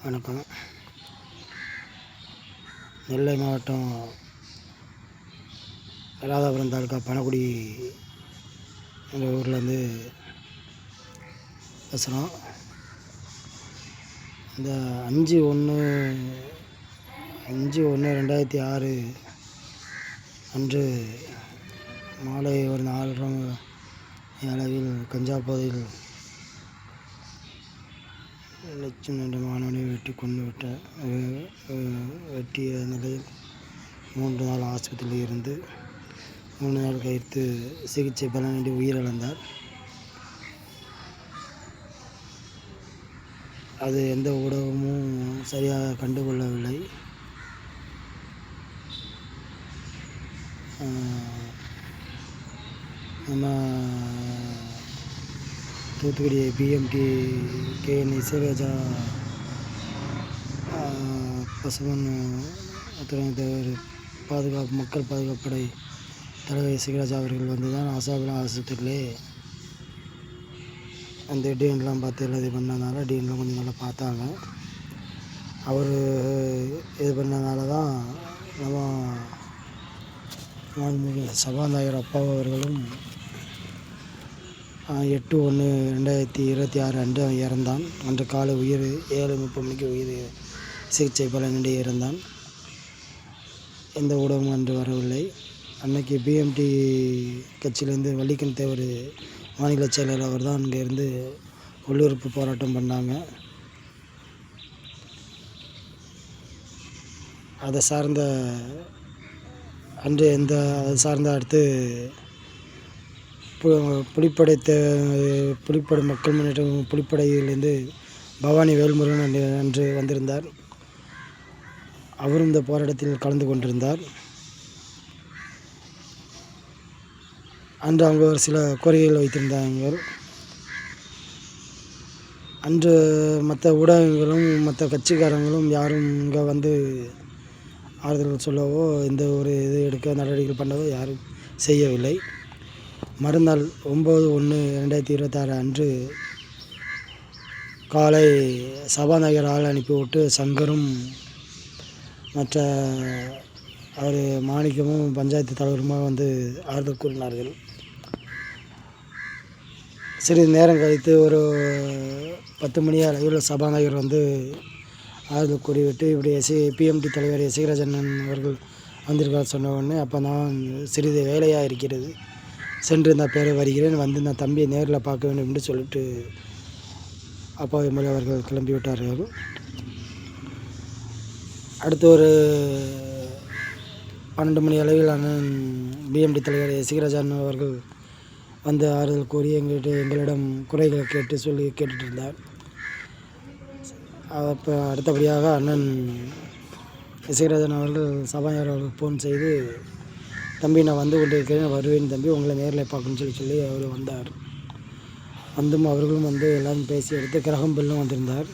வணக்கம். நெல்லை மாவட்டம் ராதாபுரம் தாலுக்கா பனகுடி எங்கள் ஊர்லேருந்து பேசுகிறோம். இந்த 5/1/2006 அன்று மாலை ஒரு 4:30 அளவில் கஞ்சா போதையில் லட்சம் என்ற மாணவனை வெட்டிய நிலையில் 3 நாள் ஆஸ்பத்திரியில் இருந்து 3 நாள் கழித்து சிகிச்சை பலனின்றி உயிரிழந்தார். அது எந்த ஊடகமும் சரியாக கண்டுகொள்ளவில்லை. நம்ம தூத்துக்குடி பிஎம்டி கேஎன் இசைராஜா பசுமன் மக்கள் பாதுகாப்புப்படை தலைவர் இசைராஜா அவர்கள் வந்து தான் ஆசாபுரம் ஆஸ்பத்திரியிலே அந்த டிஎன்லாம் பார்த்து எல்லாம் இது பண்ணதுனால டிஎன்லாம் கொஞ்சம் நல்லா பார்த்தாங்க. அவர் இது பண்ணதுனால தான் நம்ம சபாநாயகர் அப்பாவு அவர்களும் 8/1/2026 அன்று அவன் இறந்தான். அன்று காலை 7:30 மணிக்கு சிகிச்சை பலனின்றி இறந்தான். எந்த ஊடகமும் அன்று வரவில்லை. அன்னைக்கு பிஎம்டி கட்சியிலேருந்து வள்ளிக்கண் தேவர் மாநில செயலர் அவர் தான் அங்கேருந்து உள்ளிருப்பு போராட்டம் பண்ணாங்க. அதை சார்ந்த அடுத்து புலிப்படை மக்கள் முன்னேற்றம் புலிப்படையிலிருந்து பவானி வேல்முருகன் அன்று வந்திருந்தார். அவரும் இந்த போராட்டத்தில் கலந்து கொண்டிருந்தார். அன்று அவங்க ஒரு சில கோரிக்கைகள் வைத்திருந்தாங்க. அன்று மற்ற ஊடகங்களும் மற்ற கட்சிக்காரங்களும் யாரும் இங்கே வந்து ஆறுதல் சொல்லவோ இந்த ஒரு இது எடுக்க நடவடிக்கைகள் பண்ணவோ யாரும் செய்யவில்லை. மறுநாள் 9/1/2026 அன்று காலை சபாநாயகர் ஆள் அனுப்பிவிட்டு சங்கரும் மற்ற அவர் மாணிக்கமும் பஞ்சாயத்து தலைவருமாக வந்து ஆறுதல் கூறினார்கள். சிறிது நேரம் கழித்து ஒரு 10 மணி அளவில் சபாநாயகர் வந்து ஆறுதல் கூறிவிட்டு இப்படி பிஎம்டி தலைவர் இசைராஜன் அவர்கள் வந்திருக்கார் சொன்ன உடனே அப்போ நான் சிறிது வேலையாக இருக்கிறது, சென்று இந்த பேரை வருகிறேன், வந்து நான் தம்பியை நேரில் பார்க்க வேண்டும் என்று சொல்லிட்டு அப்பா எம்எல்ஏ அவர்கள் கிளம்பி விட்டார்கள். அடுத்து ஒரு 12 மணி அளவில் அண்ணன் பிஎம்டி தலைவர் இசைராஜன் அவர்கள் வந்து ஆறுதல் கூறி எங்களிடம் குறைகளை கேட்டுட்டு இருந்தார். அப்போ அடுத்தபடியாக அண்ணன் இசைராஜன் அவர்கள் சபாநாயகர் அவர்கள் ஃபோன் செய்து, தம்பி நான் வந்து கொண்டு இருக்கிறேன், வருவேன் தம்பி, உங்களை நேரில் பார்க்கணும்னு சொல்லி அவர் வந்தார். அவர்களும் வந்து எல்லோரும் பேசி எடுத்து கிரகம்பெல்லும் வந்திருந்தார்.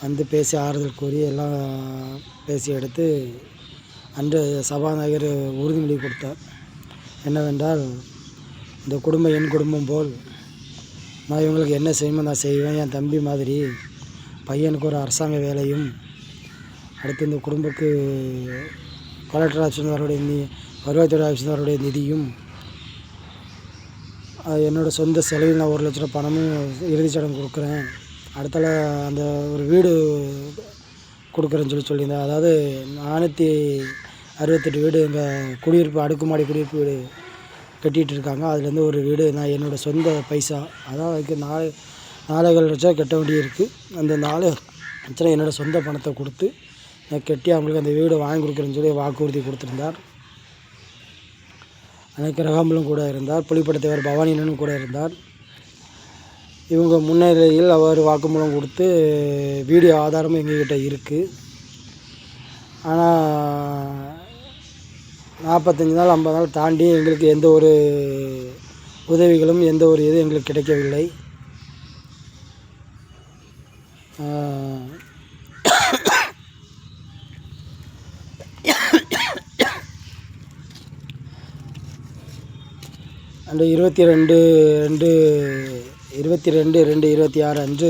வந்து பேசி ஆறுதல் கூறி எல்லாம் பேசி எடுத்து அன்று சபாநாயகர் உறுதிமொழி கொடுத்தார். என்னவென்றால், இந்த குடும்பம் என் குடும்பம் போல், நான் இவங்களுக்கு என்ன செய்யணுமோ நான் செய்வேன், என் தம்பி மாதிரி பையனுக்கு ஒரு அரசாங்க வேலையும், அடுத்து இந்த குடும்பத்துக்கு கலெக்டர் ஆஃபீஸ் வருவாய்த்துறை ஆஃபீஸ் அவருடைய நிதியும், என்னோடய சொந்த செலவில் நான் 1 லட்ச ரூபா பணமும் இறுதிச் சடங்கு கொடுக்குறேன், அடுத்தால அந்த ஒரு வீடு கொடுக்குறேன்னு சொல்லியிருந்தேன். அதாவது 468 வீடு எங்கள் குடியிருப்பு அடுக்குமாடி குடியிருப்பு வீடு கட்டிகிட்டு இருக்காங்க. அதுலேருந்து ஒரு வீடு நான் என்னோடய சொந்த பைசா, அதான் அதுக்கு 4.5 லட்சம் கட்ட வேண்டி இருக்குது. அந்த 4 லட்சம் என்னோடய சொந்த பணத்தை கொடுத்து நான் கட்டி அவங்களுக்கு அந்த வீடு வாங்கி கொடுக்குறேன்னு சொல்லி வாக்குறுதி கொடுத்துருந்தார். எனக்கு ரகாம்பலும் கூட இருந்தார், புலிப்படைத்தவர் பவானியனும் கூட இருந்தார். இவங்க முன்னிலையில் அவர் வாக்குமூலம் கொடுத்து வீடியோ ஆதாரமும் எங்ககிட்ட இருக்குது. ஆனால் 45 நாள் 50 நாள் தாண்டி எங்களுக்கு எந்த ஒரு உதவிகளும் எந்த ஒரு இது எங்களுக்கு கிடைக்கவில்லை. அந்த 22/2/2026 அன்று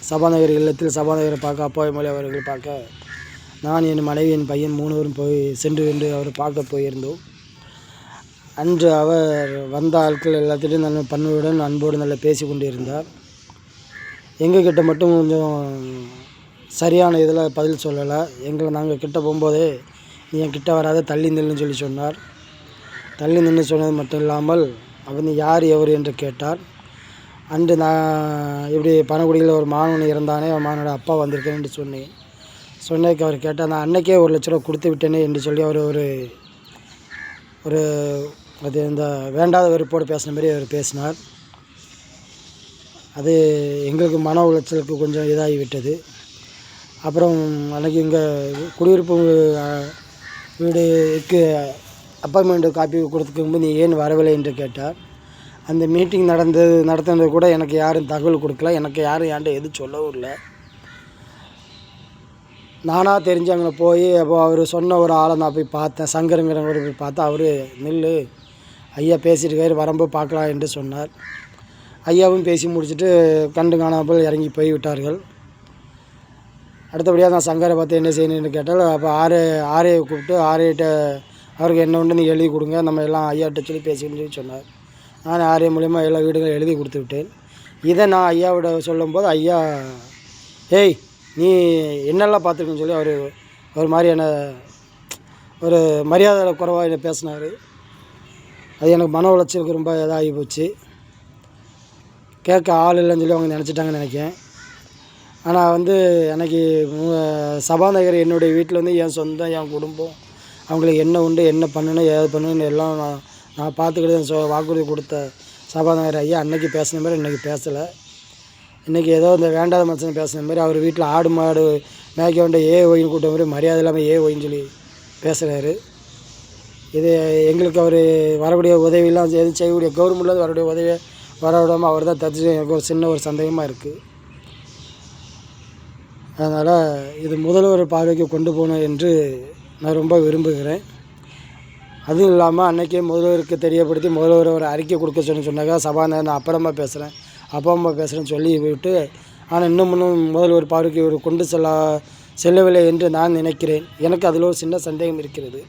சபாநாயகர் இல்லத்தில் சபாநாயகரை பார்க்க அப்பாவி அவர்களை பார்க்க நான் என் மனைவி என் பையன் 3 பேரும் சென்று அவரை பார்க்க போயிருந்தோம். அன்று அவர் வந்த ஆட்கள் எல்லாத்திலையும் நல்ல பண்புடன் அன்போடு நல்லா பேசி கொண்டு இருந்தார். எங்ககிட்ட மட்டும் கொஞ்சம் சரியான இதில் பதில் சொல்லலை. நாங்கள் கிட்ட போகும்போதே நீ என் கிட்ட வராத தள்ளி நில்லுன்னு சொன்னார். தள்ளி நின்று சொன்னது மட்டும் இல்லாமல் அவர் யார் எவர் என்று கேட்டார். அன்று நான் இப்படி பணக்குடியில் ஒரு மாணவன் இறந்தானே, அவன் மாணவனோட அப்பா வந்திருக்கேன் என்று சொன்னதுக்கு அவர் கேட்டால் நான் அன்றைக்கே 1 லட்ச ரூபா கொடுத்து விட்டேனே என்று சொல்லி அவர் ஒரு அது இந்த வேண்டாத வெறுப்போடு பேசின மாதிரி அவர் பேசினார். அது எங்களுக்கு மன உளைச்சலுக்கு கொஞ்சம் இதாகிவிட்டது. அப்புறம் அன்றைக்கி இங்கே குடியிருப்பு வீடுக்கு அப்பாயின்மெண்ட்டு காப்பி கொடுத்துக்கும்போது நீ ஏன் வரவில்லை என்று கேட்டார். அந்த மீட்டிங் நடத்துனது கூட எனக்கு யாரும் தகவல் கொடுக்கல. எனக்கு யாரும் என்கிட்ட எதுவும் சொல்லவும் இல்லை. நானாக தெரிஞ்சவங்களை போய் அப்போ அவர் சொன்ன ஒரு ஆளை நான் போய் பார்த்தேன். சங்கருங்கிறவரை போய் பார்த்தா அவர் நில்லு ஐயா பேசியிருக்காரு வரும்போது பார்க்கலாம் என்று சொன்னார். ஐயாவும் பேசி முடிச்சுட்டு கண்டு காணாமல் இறங்கி போய் விட்டார்கள். அடுத்தபடியாக நான் சங்கரை பார்த்து என்ன செய்யணும்னு கேட்டால் அப்போ ஆரையை கூப்பிட்டு ஆரையிட்ட அவருக்கு என்ன உண்டு நீ எழுதி கொடுங்க, நம்ம எல்லாம் ஐயாட்ட சொல்லி பேசிக்கணும்னு சொன்னார். நான் ஆர்ஐ மூலிமா எல்லா வீடுகளும் எழுதி கொடுத்து விட்டேன். இதை நான் ஐயாவிட சொல்லும்போது ஐயா ஏய் நீ என்னெல்லாம் பார்த்துருக்குன்னு சொல்லி ஒரு மாதிரியான ஒரு மரியாதை குறைவாக என்னை பேசினார். அது எனக்கு மன உளைச்சலுக்கு ரொம்ப இதாகி போச்சு. கேட்க ஆள் இல்லைன்னு சொல்லி அவங்க நினச்சிட்டாங்கன்னு நினைக்கிறேன். ஆனால் எனக்கு சபாநாயகர் என்னுடைய வீட்டில் என் சொந்தம் என் குடும்பம் அவங்களுக்கு என்ன உண்டு என்ன பண்ணணும் ஏது பண்ணணும்னு எல்லாம் நான் பார்த்துக்கிட்டு வாக்குறுதி கொடுத்த சபாநாயகர் ஐயா அன்றைக்கி பேசின மாதிரி இன்றைக்கி பேசலை. இன்றைக்கி ஏதோ இந்த வேண்டாத மனுஷன் பேசின மாதிரி அவர் வீட்டில் ஆடு மாடு மேய்க்க வேண்டிய ஒயின்னு கூட்ட மாதிரி மரியாதை இல்லாமல் ஒயின்னு சொல்லி பேசுகிறாரு. இது எங்களுக்கு அவர் வரக்கூடிய உதவியெல்லாம் எதுவும் செய்யக்கூடிய கவர்மெண்ட்லேருந்து வரக்கூடிய உதவியை வர விடாமல் அவர் தான் தடுத்து எனக்கு ஒரு சின்ன ஒரு சந்தேகமாக இருக்குது. அதனால் இது முதல்வர் பார்வைக்கு கொண்டு போகணும் என்று நான் ரொம்ப விரும்புகிறேன். அதுவும் இல்லாமல் அன்றைக்கே முதல்வருக்கு தெரியப்படுத்தி முதல்வர் ஒரு அறிக்கை கொடுக்க சொன்னாக்கா சபாநாயகர் நான் அப்புறமா பேசுகிறேன்னு சொல்லி விட்டு ஆனால் இன்னும் முதல்வர் பார்வைக்கு ஒரு கொண்டு செல்லவில்லை என்று நான் நினைக்கிறேன். எனக்கு அதில் ஒரு சின்ன சந்தேகம் இருக்கிறது.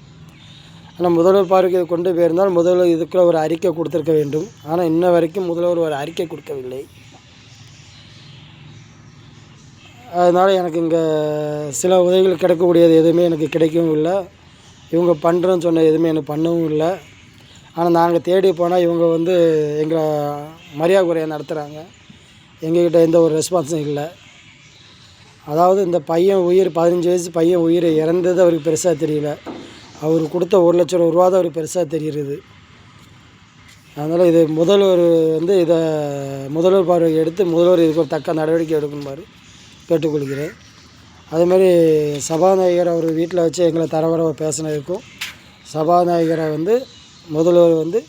ஆனால் முதல்வர் பார்வைக்கு கொண்டு போயிருந்தால் முதல்வர் இதுக்குள்ள ஒரு அறிக்கை கொடுத்துருக்க வேண்டும். ஆனால் இன்ன வரைக்கும் முதல்வர் ஒரு அறிக்கை கொடுக்கவில்லை. அதனால் எனக்கு இங்கே சில உதவிகள் கிடைக்கக்கூடியது எதுவுமே எனக்கு கிடைக்கவும் இல்லை. இவங்க பண்ணுறேன்னு சொன்ன எதுவுமே எனக்கு பண்ணவும் இல்லை. ஆனால் நாங்கள் தேடி போனால் இவங்க எங்களை மரியாதை குறையாக நடத்துகிறாங்க. எங்ககிட்ட எந்த ஒரு ரெஸ்பான்ஸும் இல்லை. அதாவது இந்த பையன் 15 வயசு பையன் உயிரை இறந்தது அவருக்கு பெருசாக தெரியல. அவர் கொடுத்த 1 லட்ச ரூபா தான் அவருக்கு பெருசாக தெரிகிறது. அதனால் இது முதல்வர் இதை முதல்வர் பார்வையை எடுத்து முதல்வர் இதுக்கு ஒரு தக்க நடவடிக்கை எடுக்குமாறு கேட்டுக்கொள்கிறேன். அதேமாதிரி சபாநாயகர் அவர் வீட்டில் வச்சு எங்களை தரவரவை பேசினதுக்கும் சபாநாயகரை முதல்வர்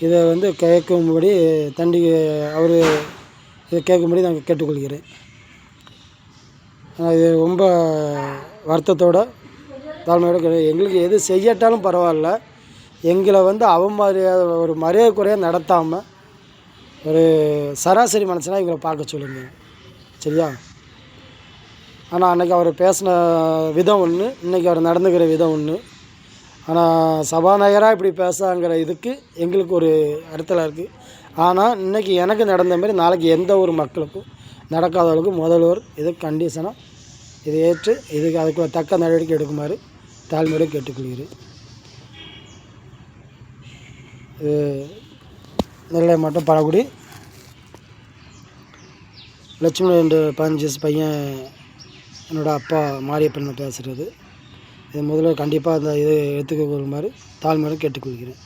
இதை கேட்கும்படி அவர் இதை கேட்கும்படி நாங்கள் கேட்டுக்கொள்கிறேன். இது ரொம்ப வருத்தத்தோடு தாழ்மையோட எங்களுக்கு எது செய்யட்டாலும் பரவாயில்ல, எங்களை அவமரியாதை ஒரு மரியாதை குறையாக நடத்தாமல் ஒரு சராசரி மனுஷனாக எங்களை பார்க்க சொல்லுங்கள், சரியா? ஆனால் அன்றைக்கி அவர் பேசின விதம் ஒன்று, இன்றைக்கி அவர் நடந்துக்கிற விதம் ஒன்று. ஆனால் சபாநாயகராக இப்படி பேசாங்கிற இதுக்கு எங்களுக்கு ஒரு அர்த்தம் இருக்குது. ஆனால் இன்றைக்கி எனக்கு நடந்த மாதிரி நாளைக்கு எந்த ஒரு மக்களுக்கும் நடக்காதவர்களுக்கு முதல்வர் இது கண்டிஷனாக இதை ஏற்று அதுக்கு தக்க நடவடிக்கை எடுக்குமாறு தாழ்மையோடு கேட்டுக்கொள்கிறேன். இது நெல்லை மாவட்டம் பழகுடி லட்சுமி 15 வயசு பையன் என்னோடய அப்பா மாரியப்பன் பேசுகிறது. இது முதல்ல கண்டிப்பாக இதை எடுத்துக்க கொள்ளுமாறு தாழ்மையோடு கேட்டுக்கொள்கிறேன்.